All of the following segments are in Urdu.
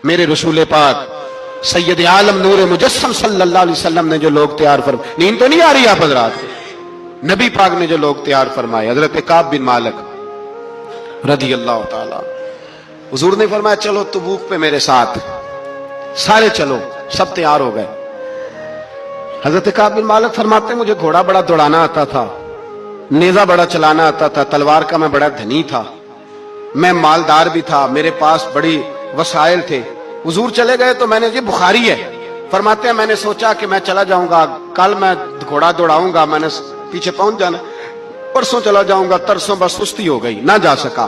میرے رسول پاک سید عالم نور مجسم صلی اللہ علیہ وسلم نے جو لوگ تیار فرمائے، نیند تو نہیں آ رہی آپ حضرات؟ نبی پاک نے جو لوگ تیار فرمائے، حضرت کعب بن مالک رضی اللہ تعالی، حضور نے فرمایا چلو تبوک پہ میرے ساتھ، سارے چلو، سب تیار ہو گئے۔ حضرت کعب بن مالک فرماتے ہیں مجھے گھوڑا بڑا دوڑانا آتا تھا، نیزہ بڑا چلانا آتا تھا، تلوار کا میں بڑا دھنی تھا، میں مالدار بھی تھا، میرے پاس بڑی وسائل تھے۔ حضور چلے گئے تو میں نے، یہ بخاری ہے، فرماتے ہیں میں نے سوچا کہ میں چلا جاؤں گا، کل میں گھوڑا دوڑاؤں گا، میں نے پیچھے پہنچ جانا، پرسوں چلا جاؤں گا، ترسوں بس سستی ہو گئی، نہ جا سکا۔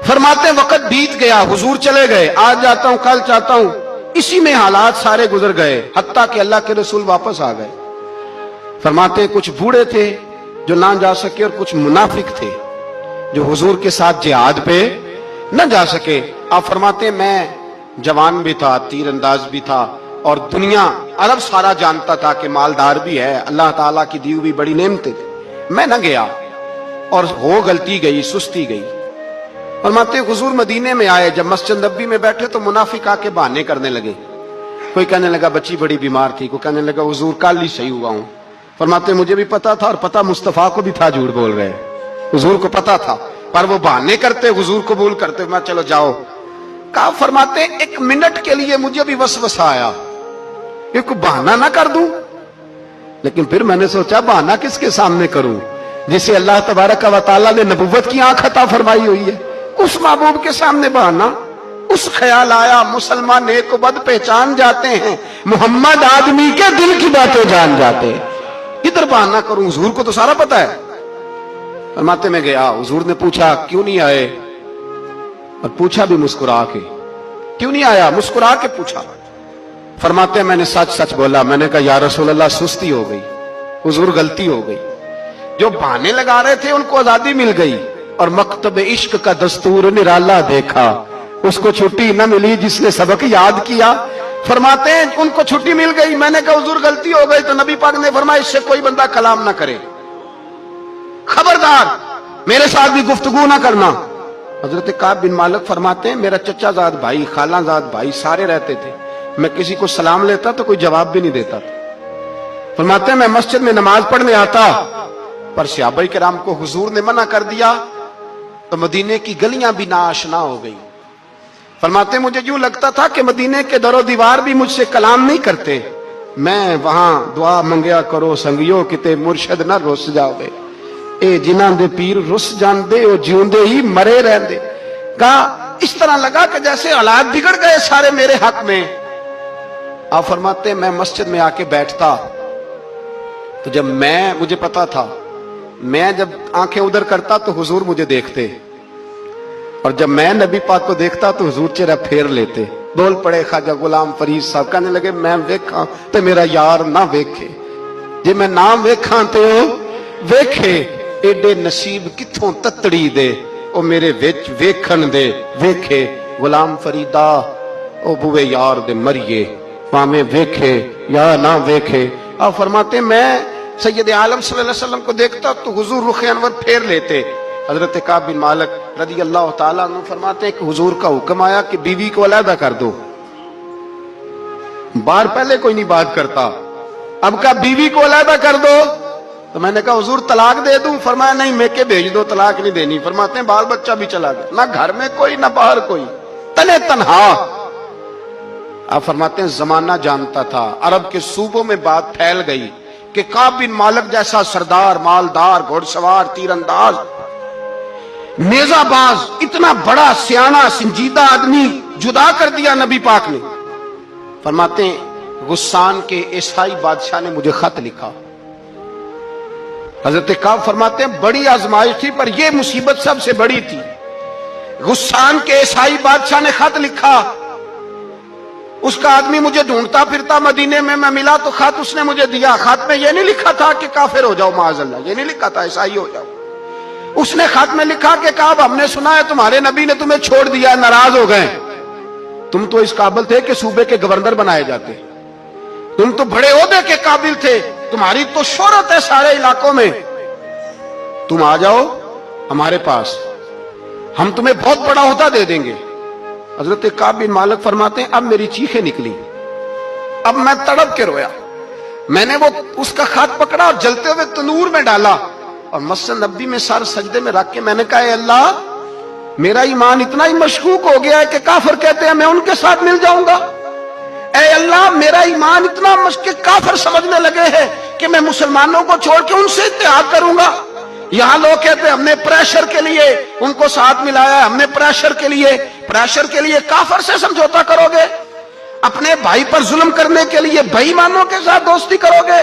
فرماتے ہیں وقت بیت گیا، حضور چلے گئے، آج جاتا ہوں کل چاہتا ہوں، اسی میں حالات سارے گزر گئے، حتیٰ کہ اللہ کے رسول واپس آ گئے۔ فرماتے ہیں کچھ بوڑھے تھے جو نہ جا سکے، اور کچھ منافق تھے جو حضور کے ساتھ جہاد پہ نہ جا سکے۔ آپ فرماتے ہیں میں جوان بھی تھا، تیر انداز بھی تھا، اور دنیا عرب سارا جانتا تھا کہ مالدار بھی ہے، اللہ تعالیٰ کی دی ہوئی بڑی نعمتیں تھیں، میں نہ گیا، اور ہو غلطی گئی، سستی گئی۔ فرماتے ہیں حضور مدینے میں آئے، جب مسجد نبوی میں بیٹھے تو منافق آ کے بہانے کرنے لگے، کوئی کہنے لگا بچی بڑی بیمار تھی، کوئی کہنے لگا حضور کل ہی صحیح ہوا ہوں۔ فرماتے ہیں مجھے بھی پتا تھا، اور پتا مصطفیٰ کو بھی تھا جھوٹ بول رہے ہیں، حضور کو پتا تھا، پر وہ بہانے کرتے، حضور قبول کرتے، میں چلو جاؤ۔ کہا فرماتے ہیں ایک منٹ کے لیے مجھے بھی وسوسہ آیا کہ کوئی بہانہ نہ کر دوں، لیکن پھر میں نے سوچا بہانہ کس کے سامنے کروں جسے اللہ تبارک و تعالیٰ نے نبوت کی آنکھ عطا فرمائی ہوئی ہے، اس محبوب کے سامنے بہانہ۔ اس خیال آیا مسلمان نیک و بد پہچان جاتے ہیں، محمد آدمی کے دل کی باتیں جان جاتے ہیں، کدھر بہانہ کروں، حضور کو تو سارا پتا ہے۔ فرماتے میں گیا، حضور نے پوچھا کیوں نہیں آئے، اور پوچھا بھی مسکرا کے، کیوں نہیں آیا، مسکرا کے پوچھا۔ فرماتے ہیں میں نے سچ سچ بولا، میں نے کہا یا رسول اللہ سستی ہو گئی، حضور غلطی ہو گئی، جو بہانے لگا رہے تھے ان کو آزادی مل گئی، اور مکتب عشق کا دستور نرالا دیکھا، اس کو چھٹی نہ ملی جس نے سبق یاد کیا۔ فرماتے ہیں ان کو چھٹی مل گئی، میں نے کہا حضور غلطی ہو گئی، تو نبی پاک نے فرمایا اس سے کوئی بندہ کلام نہ کرے، خبردار میرے ساتھ بھی گفتگو نہ کرنا۔ حضرت کعب بن مالک فرماتے ہیں میرا چچا زاد بھائی، خالہ زاد بھائی سارے رہتے تھے، میں کسی کو سلام لیتا تو کوئی جواب بھی نہیں دیتا تھا۔ فرماتے ہیں میں مسجد میں نماز پڑھنے آتا، پر صحابہ کرام کو حضور نے منع کر دیا تو مدینے کی گلیاں بھی ناآشنا ہو گئی۔ فرماتے ہیں مجھے یوں لگتا تھا کہ مدینے کے در و دیوار بھی مجھ سے کلام نہیں کرتے، میں وہاں دعا منگیا کرو سنگیو کتے مرشد نہ رس جاؤ گے، اے جنہاں دے پیر رس جاندے او جیوندے ہی مرے رہندے۔ کہا اس طرح لگا کہ جیسے حالات بگڑ گئے سارے میرے حق میں۔ آپ فرماتے ہیں میں مسجد میں آ کے بیٹھتا تو جب مجھے پتا تھا، میں جب آنکھیں ادھر کرتا تو حضور مجھے دیکھتے، اور جب میں نبی پاک کو دیکھتا تو حضور چہرہ پھیر لیتے۔ بول پڑے خواجہ غلام فرید صاحب، کہنے لگے میں ویکھاں تے میرا یار نہ ویکھے، جے میں نام ویکھاں تے او ویکھے، ایڈے نصیب کتھوں تتڑی دے او میرے وچ ویکھن دے ویکھے، غلام فریدا او بوے یار دے مریے پاویں ویکھے یا نہ ویکھے۔ آپ فرماتے ہیں میں سید عالم صلی اللہ علیہ وسلم کو دیکھتا تو حضور رخ انور پھیر لیتے۔ حضرت کعب بن مالک رضی اللہ تعالیٰ عنہ فرماتے ہیں کہ حضور کا حکم آیا کہ بیوی کو علیحدہ کر دو، بار پہلے کوئی نہیں بات کرتا، اب کہا بیوی کو علیحدہ کر دو، تو میں نے کہا حضور طلاق دے دوں، فرمایا نہیں میکے بھیج دو، طلاق نہیں دینی۔ فرماتے ہیں بال بچہ بھی چلا گیا، نہ گھر میں کوئی نہ باہر کوئی، تنے تنہا۔ آپ فرماتے ہیں زمانہ جانتا تھا، عرب کے صوبوں میں بات پھیل گئی کہ کعب بن مالک جیسا سردار، مالدار، گھوڑ سوار، تیر انداز، نیزہ باز، اتنا بڑا سیانہ سنجیدہ آدمی جدا کر دیا نبی پاک نے۔ فرماتے ہیں غسان کے عیسائی بادشاہ نے مجھے خط لکھا۔ حضرت کعب فرماتے ہیں بڑی آزمائش تھی، پر یہ مصیبت سب سے بڑی تھی۔ غسان کے عیسائی بادشاہ نے خط لکھا، اس کا آدمی مجھے ڈھونڈتا پھرتا مدینے میں، میں ملا تو خط اس نے مجھے دیا۔ خط میں یہ نہیں لکھا تھا کہ کافر ہو جاؤ معاذ اللہ، یہ نہیں لکھا تھا عیسائی ہو جاؤ، اس نے خط میں لکھا کہ کعب ہم نے سنا ہے تمہارے نبی نے تمہیں چھوڑ دیا، ناراض ہو گئے، تم تو اس قابل تھے کہ صوبے کے گورنر بنائے جاتے، تم تو بڑے عہدے کے قابل تھے، تمہاری تو شہرت ہے سارے علاقوں میں، تم آ جاؤ ہمارے پاس، ہم تمہیں بہت بڑا عہدہ دے دیں گے۔ حضرت کعب بن مالک فرماتے ہیں اب میری چیخیں نکلی، اب میں تڑپ کے رویا، میں نے وہ اس کا خط پکڑا اور جلتے ہوئے تنور میں ڈالا اور مسجد نبوی میں سر سجدے میں رکھ کے میں نے کہا اے اللہ میرا ایمان اتنا ہی مشکوک ہو گیا ہے کہ کافر کہتے ہیں میں ان کے ساتھ مل جاؤں گا، اے اللہ میرا ایمان اتنا مشکوک کافر سمجھنے لگے ہیں کہ میں مسلمانوں کو چھوڑ کے ان سے اتحاد کروں گا۔ یہاں لوگ کہتے ہیں ہم نے پریشر کے لیے ان کو ساتھ ملایا ہے، ہم نے پریشر کے لیے کافر سے سمجھوتا کرو گے، اپنے بھائی پر ظلم کرنے کے لیے بے ایمانوں کے ساتھ دوستی کرو گے۔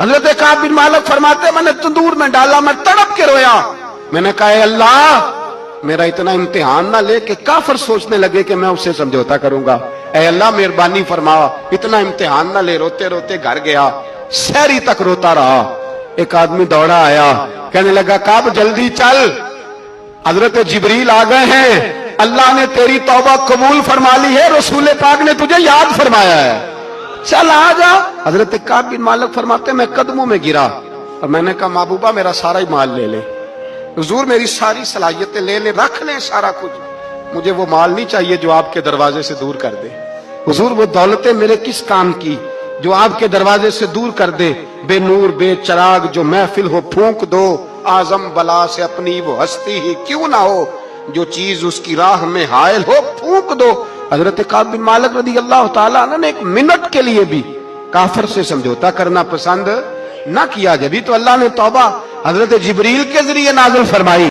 حضرت کعب بن مالک فرماتے ہیں میں نے تندور میں ڈالا، میں تڑپ کے رویا، میں نے کہا اے اللہ میرا اتنا امتحان نہ لے کہ کافر سوچنے لگے کہ میں اس سے سمجھوتا کروں گا، اے اللہ مہربانی فرما اتنا امتحان نہ لے۔ روتے روتے گھر گیا، سحری تک روتا رہا، ایک آدمی دوڑا آیا کہنے لگا کعب جلدی چل، حضرت جبریل آ گئے ہیں، اللہ نے تیری توبہ قبول فرما لی ہے، رسول پاک نے تجھے یاد فرمایا ہے، چل آ جا۔ حضرت کعب بن مالک فرماتے میں قدموں میں گرا اور میں نے کہا محبوبہ میرا سارا ہی مال لے لے، حضور میری ساری صلاحیتیں لے لے، رکھ لیں سارا کچھ، مجھے وہ مال نہیں چاہیے جو آپ کے دروازے سے دور کر دے، حضور وہ دولتیں میرے کس کام کی جو آپ کے دروازے سے دور کر دے، بے نور بے چراغ جو محفل ہو پھونک دو، اعظم بلا سے اپنی وہ ہستی ہی کیوں نہ ہو، جو چیز اس کی راہ میں حائل ہو پھونک دو۔ حضرت کعب بن مالک رضی اللہ تعالیٰ عنہ نے ایک منٹ کے لیے بھی کافر سے سمجھوتا کرنا پسند نہ کیا، جبھی تو اللہ نے توبہ حضرت جبریل کے ذریعے نازل فرمائی۔